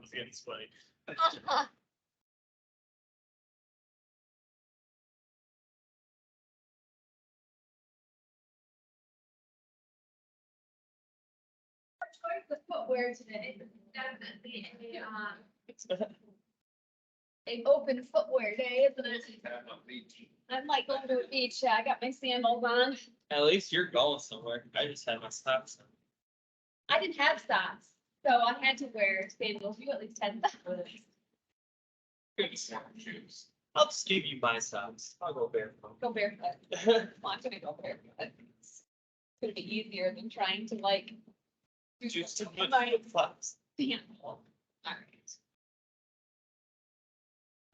was getting sweaty. Choice of footwear today, definitely a open footwear day, isn't it? I'm like going to a beach, I got my sandals on. At least you're going somewhere. I just had my socks on. I didn't have socks, so I had to wear sandals. You at least had socks. Shoes. I'll just give you my socks. I'll go barefoot. Go barefoot. Well, I'm gonna go barefoot. It's gonna be easier than trying to like. do Just to something put with my flip flops. sandal. All right.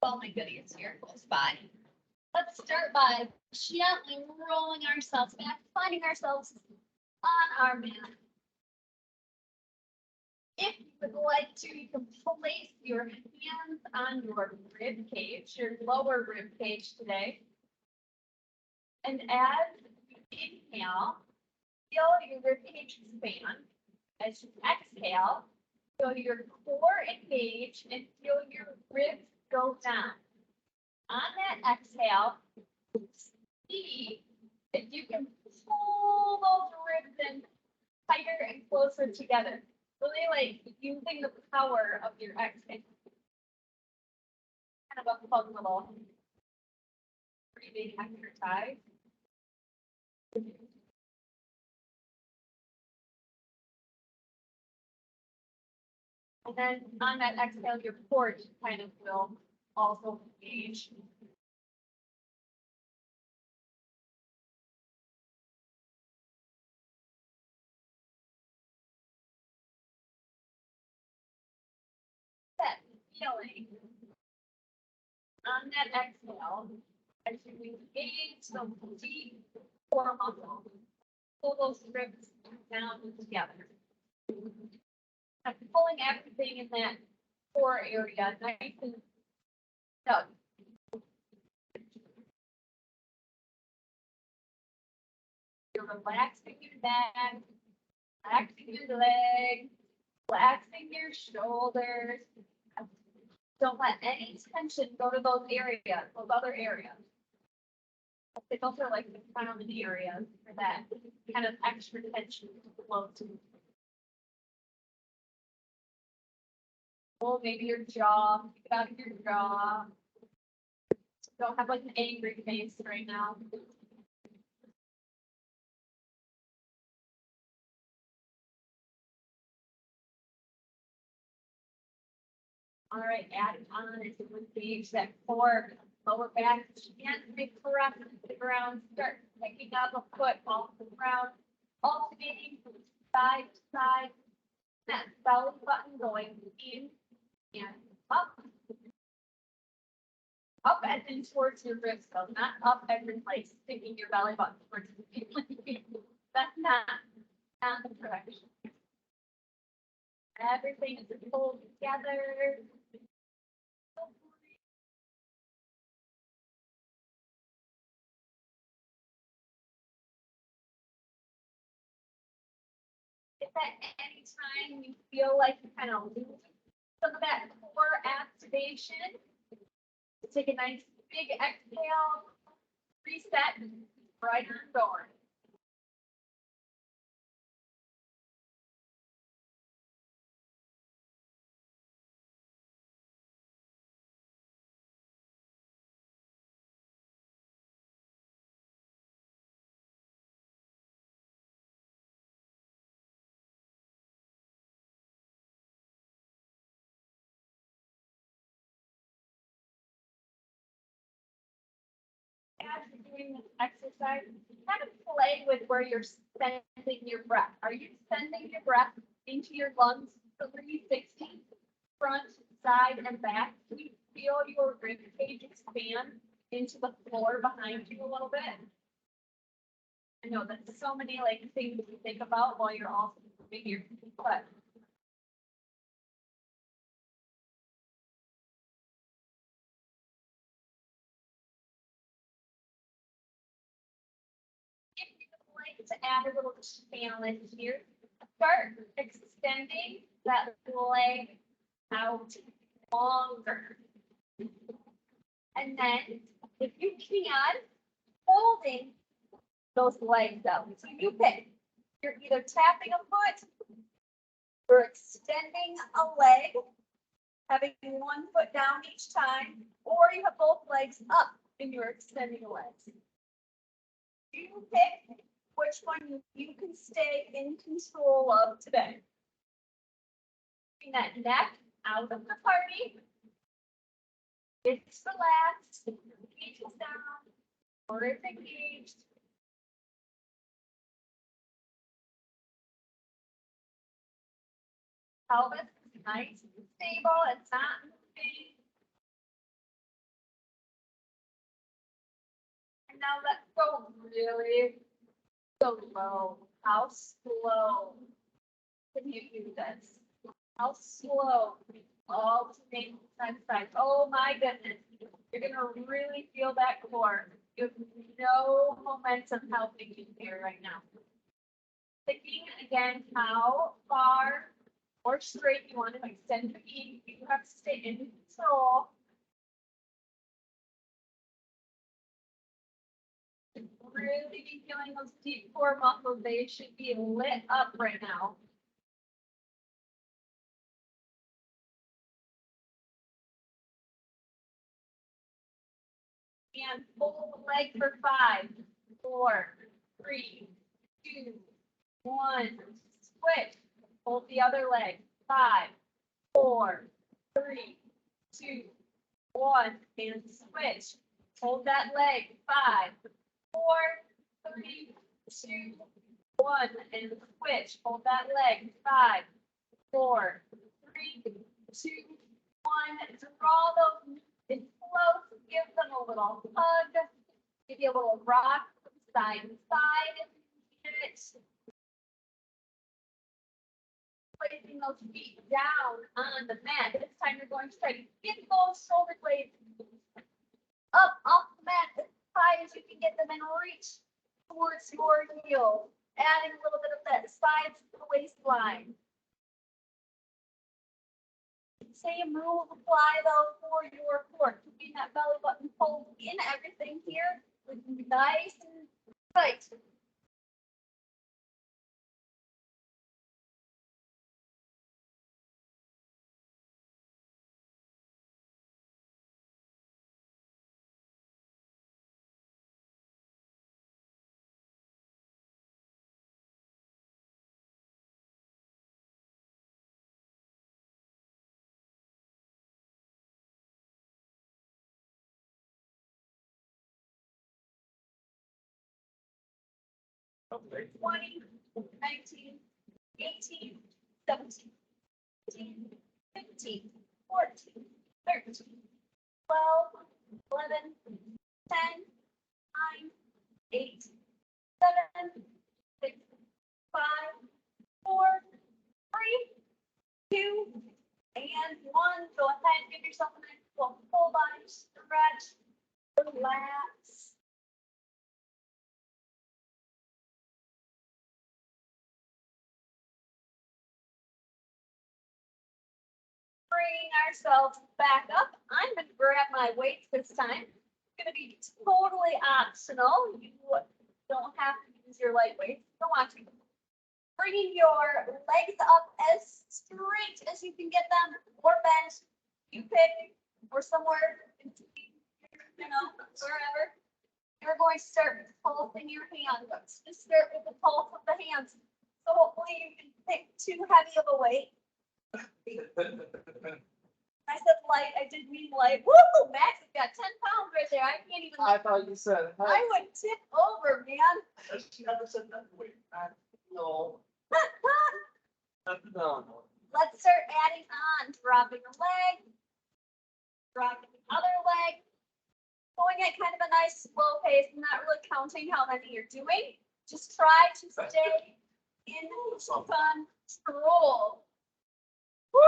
Well, my goodies here close by. Let's start by gently rolling ourselves back, finding ourselves on our mat. If you would like to, you can place your hands on your rib cage, your lower rib cage today. And as you inhale, feel your rib cage expand. As you exhale, feel your core engage and feel your ribs go down. On that exhale, see if you can pull those ribs in tighter and closer together. Really like using the power of your exhale. Kind of a fun little breathing exercise. And then on that exhale, your core kind of will also engage. That feeling on that exhale, as you engage the deep core muscle, pull those ribs down together. I'm pulling everything in that core area nice and snug. You're relaxing your back, relaxing your legs, relaxing your shoulders. Don't let any tension go to those areas, those other areas. Those are like the common areas for that kind of extra tension to flow to. Well, maybe your jaw, think about your jaw. Don't have like an angry face right now. All right, adding on as you engage that core, lower back, hands may press into the ground, start picking up a foot off the ground, alternating from side to side. That belly button going in and up. Up and then towards your ribs, though, not up every place, sticking your belly button towards the ceiling. That's not the direction. Everything is pulled together. If at any time you feel like you kind of lose some of that core activation, take a nice big exhale, reset, right on going. As you're doing this exercise, kind of play with where you're sending your breath. Are you sending your breath into your lungs 360, front, side, and back? Do you feel your rib cage expand into the floor behind you a little bit? I know that's so many like things you think about while you're also moving your butt. If you would like to add a little challenge here, start extending that leg out longer. And then if you can, holding those legs out. So you pick. You're either tapping a foot or extending a leg, having one foot down each time, or you have both legs up and you're extending the legs. You pick which one you can stay in control of today. Bring that neck out of the party. It's relaxed, gauge is down, or it's engaged. Pelvis is nice and stable, it's not moving. And now let's go really slow. How slow can you do this? How slow? Alternate side to side. Oh my goodness. You're gonna really feel that core. You have no momentum helping you here right now. Thinking again how far or straight you want to extend your feet. You have to stay in control. Really be feeling those deep core muscles. They should be lit up right now. And pull the leg for 5, 4, 3, 2, 1. Switch. Hold the other leg. 5, 4, 3, 2, 1. And switch. Hold that leg. 5, 4, 3, 2, 1. And switch. Hold that leg. 5, 4, 3, 2, 1. Draw those in close. Give them a little hug. Give you a little rock from side to side. Placing those feet down on the mat. This time you're going to try to get those shoulder blades up off the mat as high as you can get them and reach towards your heel. Adding a little bit of that side to the waistline. Same rules apply though for your core. Keeping that belly button pulled in, everything here is nice and tight. Okay. 20, 19, 18, 17, 18, 15, 14, 13, 12, 11, 10, 9, 8, 7, 6, 5, 4, 3, 2, and 1. Go ahead, give yourself a nice little full body stretch. Relax. Bringing ourselves back up. I'm going to grab my weights this time. It's going to be totally optional. You don't have to use your light weights. Don't want to. Bringing your legs up as straight as you can get them, or bent. You pick, or somewhere, wherever. You're going to start with pulsing your hands. Just start with the pulse of the hands. So hopefully you can pick too heavy of a weight. I said light, I didn't mean light. Woo! Max has got 10 pounds right there. I can't even. I thought you said. I would tip over, man. She never said that. Wait, no. No. Let's start adding on, dropping a leg, dropping the other leg, going at kind of a nice slow pace, not really counting how many you're doing. Just try to stay in control. Woo!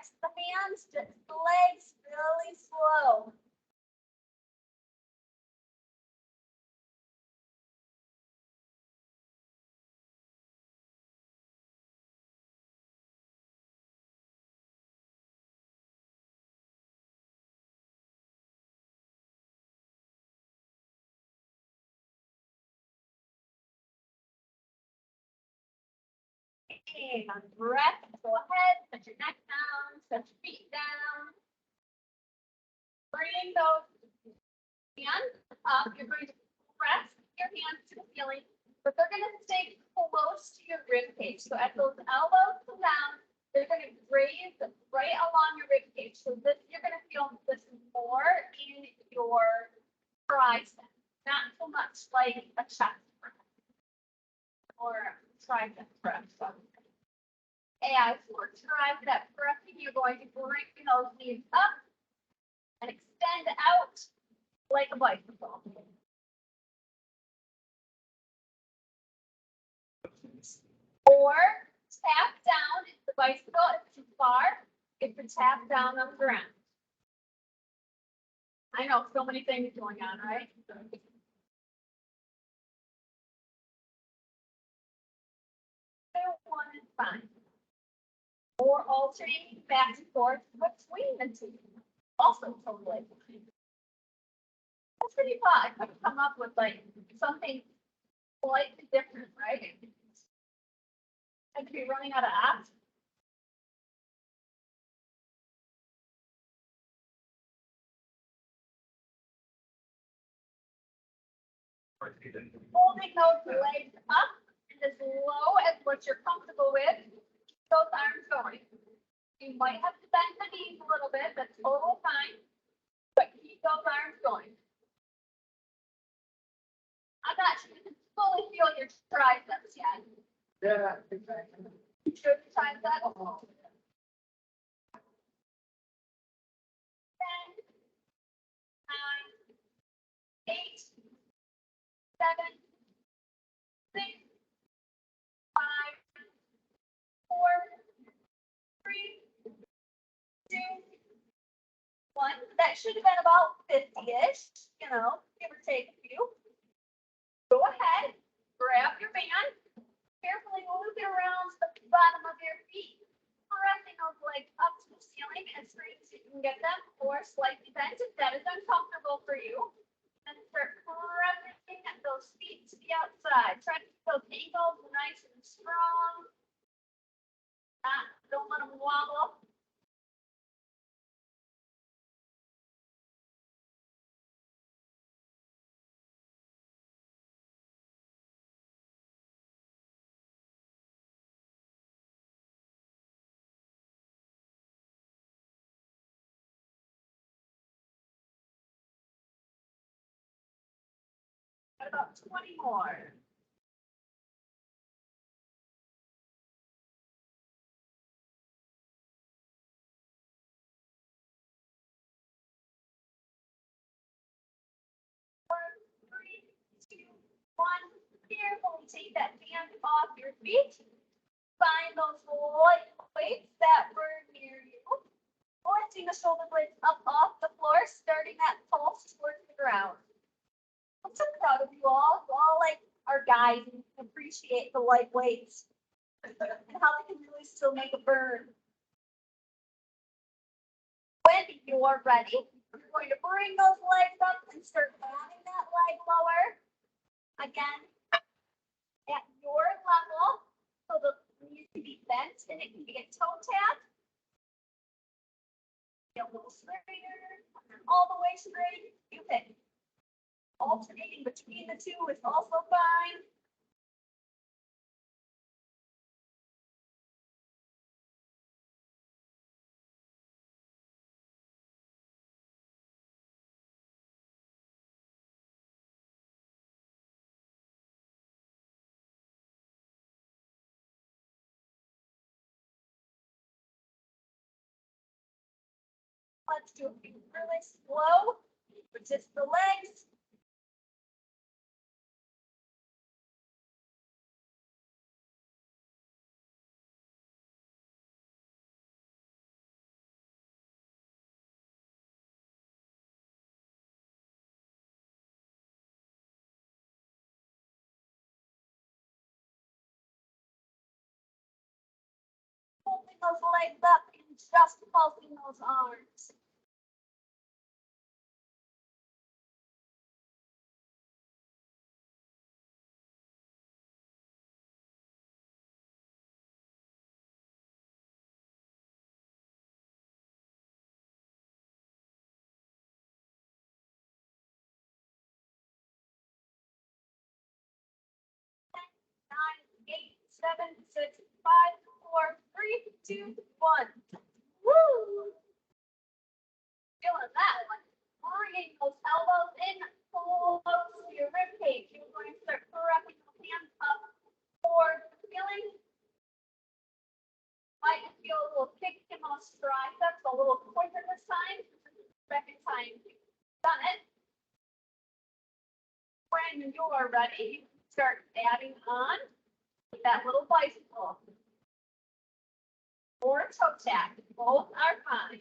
relax the hands, just the legs, really slow. And breath, go ahead, put your neck down, set your feet down. Bring those hands up, you're going to press your hands to the ceiling, but they're gonna stay close to your rib cage. So as those elbows come down, they're gonna graze right along your rib cage. So this, you're gonna feel this more in your tricep, not so much like a chest press or tricep press. So as for tricep pressing, you're going to bring those knees up and extend out like a bicycle. Or tap down if the bicycle is too far, if you tap down on the ground. I know, so many things going on, right? One is fine. Or alternating back and forth between the two. Also totally fine. That's pretty fun. I could come up with like something slightly different, right? I could be running out of apps. Holding those legs up and as low as what you're comfortable with. Those arms going. You might have to bend the knees a little bit. That's totally fine. But keep those arms going. I'm not sure you can fully feel your triceps yet. Yeah, exactly. You sure your triceps? 10, 9, 8, 7, 6, 5, 4, 3, 2, 1. That should have been about 50-ish, you know, give or take a few. Go ahead, grab your band, carefully move it around the bottom of your feet, pressing those legs up to the ceiling as straight as you can get them, or slightly bent if that is uncomfortable for you. And start pressing those feet to the outside. Try to keep those ankles nice and strong. Don't let them wobble. Got about 20 more. Three, two, one. Carefully take that band off your feet. Find those light weights that were near you. Lifting the shoulder blades up off the floor, starting that pulse towards the ground. I'm so proud of you all. You all like our guys and appreciate the light weights and how they can really still make a burn. When you're ready, you're going to bring those legs up and start moving that leg lower. Again, at your level, so the knees can be bent and it can be a toe tap. Get a little straighter, all the way straight. You pick. Alternating between the two is also fine. Let's do it really slow, with just the legs. those legs up and just pulsing those arms. Nine, eight, seven, six, five, four, three, two, one. Woo! Feeling that one. Bringing those elbows in close to your rib cage. You're going to start pressing those hands up towards the ceiling. Might feel a little kick in those triceps, a little quicker this time. Second time you've done it. When you're ready, you can start adding on that little bicycle or toe tap. Both are fine.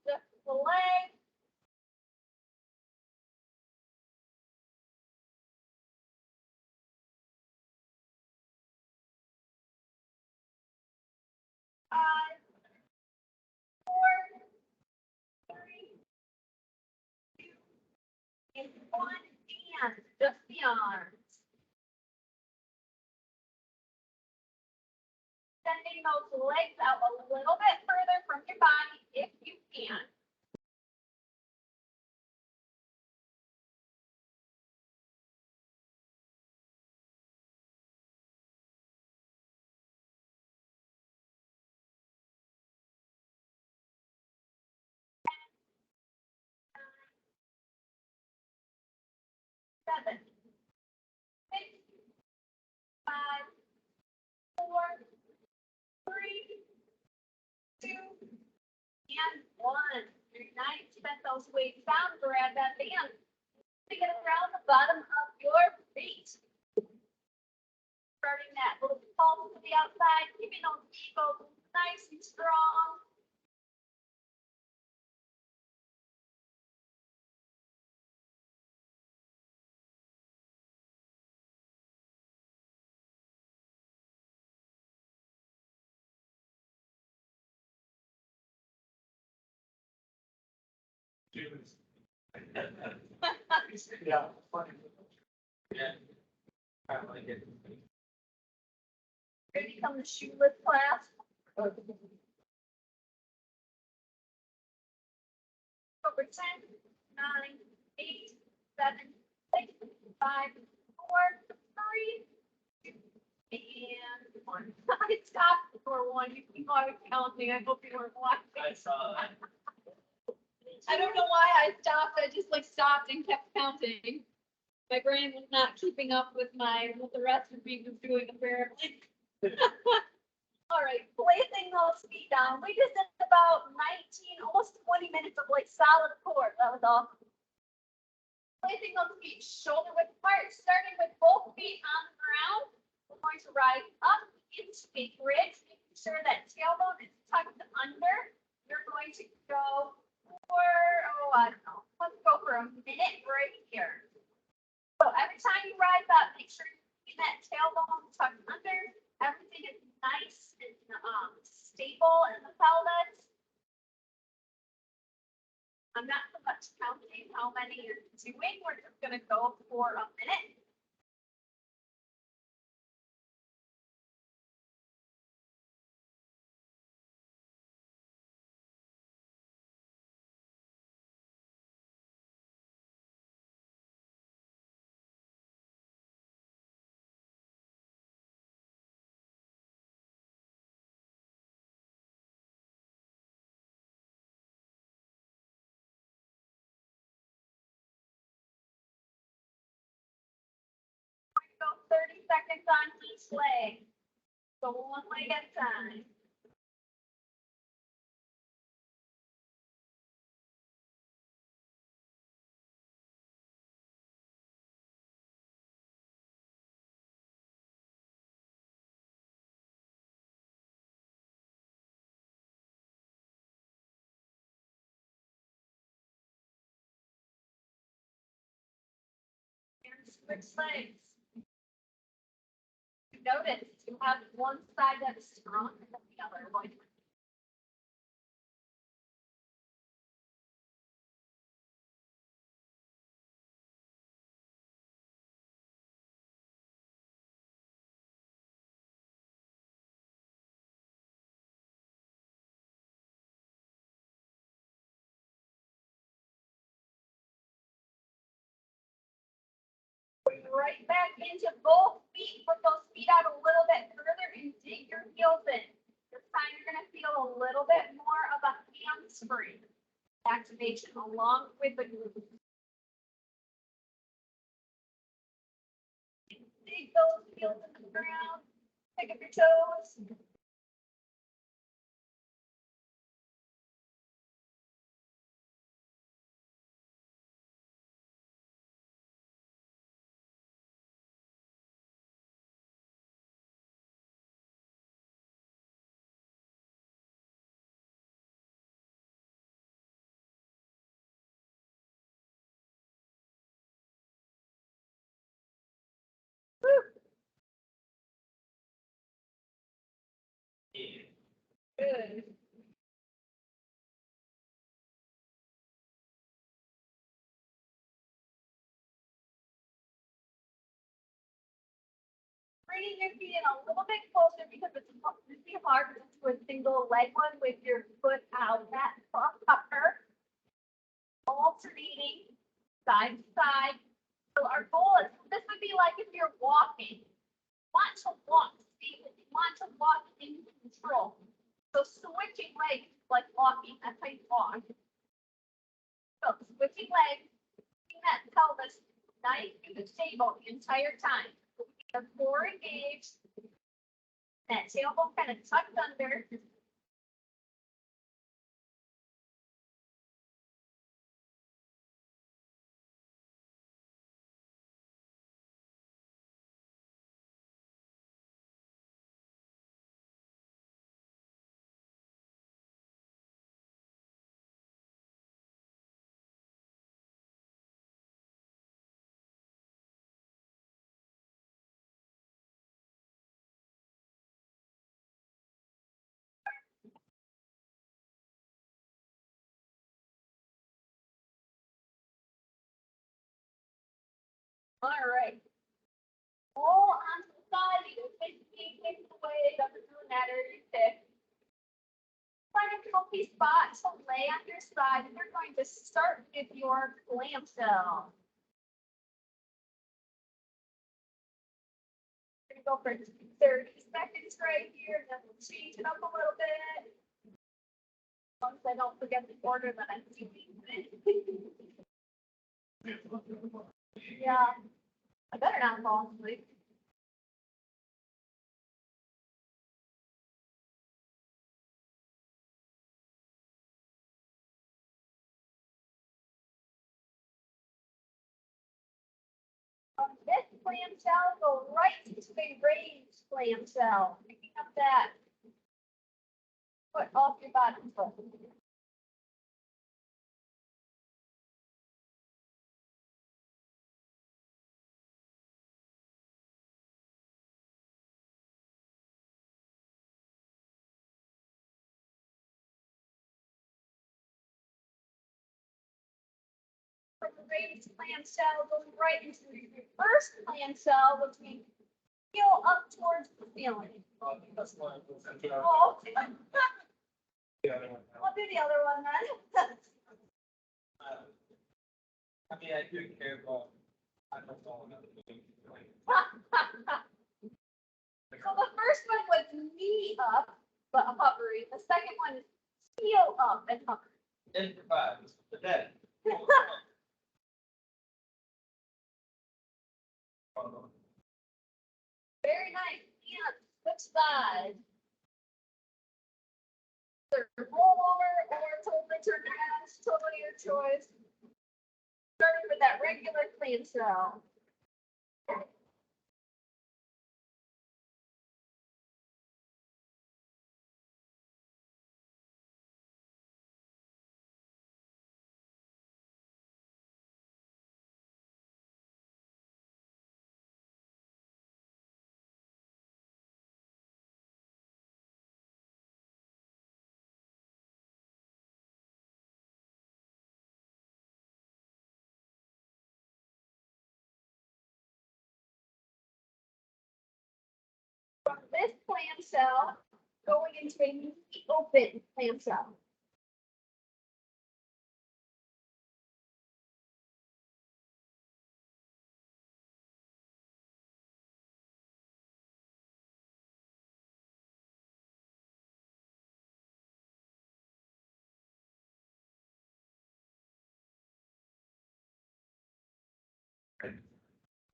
Lift the leg. Five, four, three, two, and one. And just the arms. Sending those legs out a little bit further from your body if you can. Seven, six, five, four, three, two, and one. Very nice. Set those weights down. Grab that band. Take it around the bottom of your feet. Starting that little pulse to the outside, keeping those egos nice and strong. Yeah, funny. Yeah. I like it. Here you come the shoeless class. Over 10, 9, 8, 7, 6, 5, 4, 3, 2, and 1. I stopped before 1. You keep on counting. I hope you weren't watching. I saw that. I don't know why I stopped. I just like stopped and kept counting. My brain was not keeping up with what the rest of me was doing apparently. All right, placing those feet down. We just did about 19, almost 20 minutes of like solid core. That was awesome. Placing those feet shoulder width apart, starting with both feet on the ground. We're going to rise up into a bridge, making sure that tailbone is tucked under. You're going to go for, I don't know, let's go for a minute right here. So every time you rise up, make sure you're keeping that tailbone tucked under. Everything is nice and stable in the pelvis. I'm not so much counting how many you're doing. We're just going to go for a minute. seconds on each leg. Go one leg at a time. And switch legs. Notice you have one side that is strong and the other one. Right back into both feet. Put those feet out a little bit further and dig your heels in. This time you're going to feel a little bit more of a hamstring activation along with the glutes. Dig those heels into the ground. Pick up your toes. Good. Bringing your feet in a little bit closer because it's hard to do a single leg one with your foot out that upper. Alternating side to side. So our goal is, this would be like if you're walking. Want to walk, Steve, you want to walk in control. So switching legs like walking, that's how you walk. So switching legs, keeping that pelvis nice and stable the entire time. The core engaged, that tailbone kind of tucked under. All right. Roll onto the side, either 15 kicks away, doesn't really matter, you pick. Find a comfy spot to lay on your side, and you're going to start with your clamshell. We're gonna go for 30 seconds right here, and then we'll change it up a little bit. As long as I don't forget the order that I'm doing it. Yeah, I better not fall asleep. From this clamshell, go right into a raised clamshell, picking up that foot off your bottom foot. From the raised clamshell, go right into the reverse clamshell, which means heel up towards the ceiling. Oh, I'll do the other one then. I mean, I do care about. I don't know. So the first one was knee up, but hovering. The second one is heel up and hovering. Improvise, the dead. Very nice. Yeah, switch side. Either roll over or totally turn around, it's totally your choice. Starting with that regular clamshell. From this clamshell, going into a new open clamshell.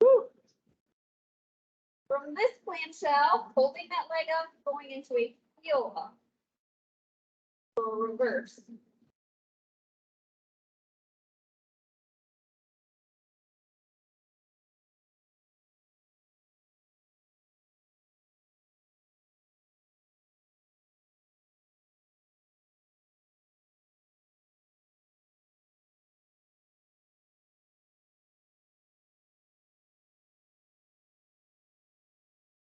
Woo. From this clamshell, holding that leg up, going into a heel up. Or reverse.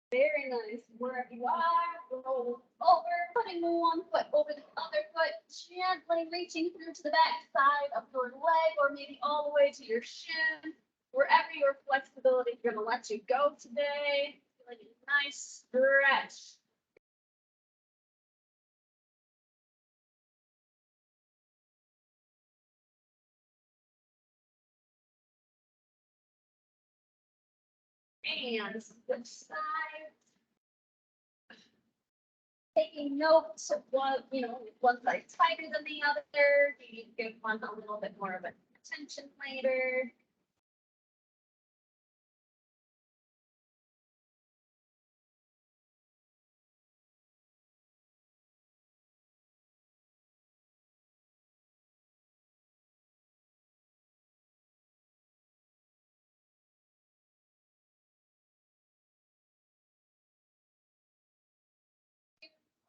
Very nice. Wherever you are, roll over, putting one foot over the other foot, gently reaching through to the back side of your leg, or maybe all the way to your shin. Wherever your flexibility is going to let you go today. Feeling a nice stretch. And switch sides. Taking notes of what, one side tighter than the other. Do you need to give one a little bit more of an attention later?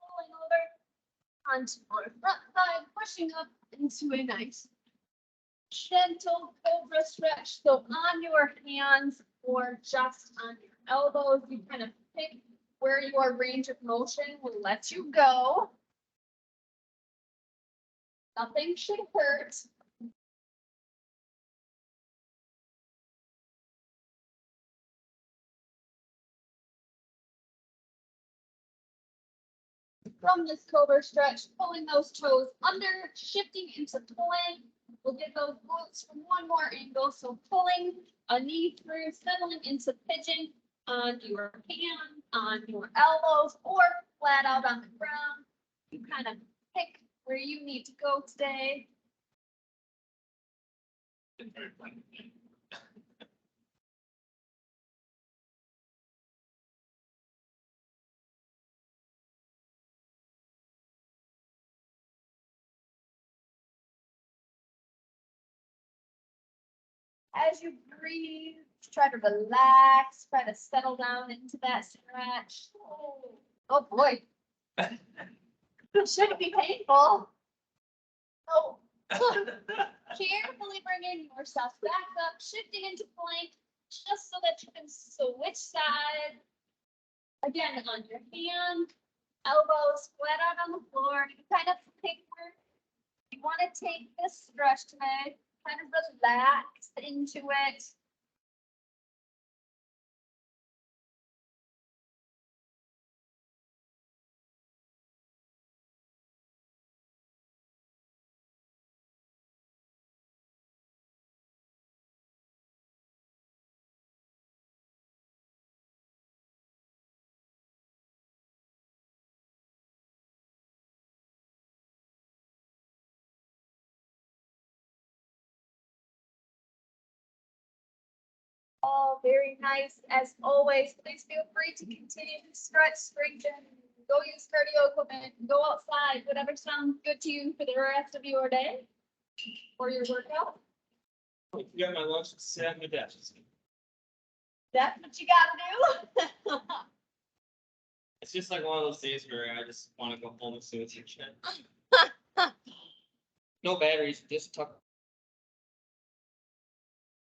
Rolling over onto our front side, pushing up into a nice gentle cobra stretch. So on your hands or just on your elbows, you kind of pick where your range of motion will let you go. Nothing should hurt. From this cobra stretch, pulling those toes under, shifting into pulling. We'll get those glutes from one more angle. So pulling a knee through, settling into pigeon on your hand, on your elbows, or flat out on the ground. You kind of pick where you need to go today. As you breathe, try to relax, try to settle down into that stretch. Oh boy. It shouldn't be painful. Oh. Carefully bringing yourself back up, shifting into plank, just so that you can switch sides. Again, on your hand, elbows flat out on the floor. You kind of pick where you want to take this stretch today. Kind of relax into it. all very nice. As always, please feel free to continue to stretch, strengthen, go use cardio equipment, go outside, whatever sounds good to you for the rest of your day or your workout. If you got my lunch, sit at my desk. That's what you gotta do. It's just like one of those days where I just want to go home and sit with your shit. No batteries, just tuck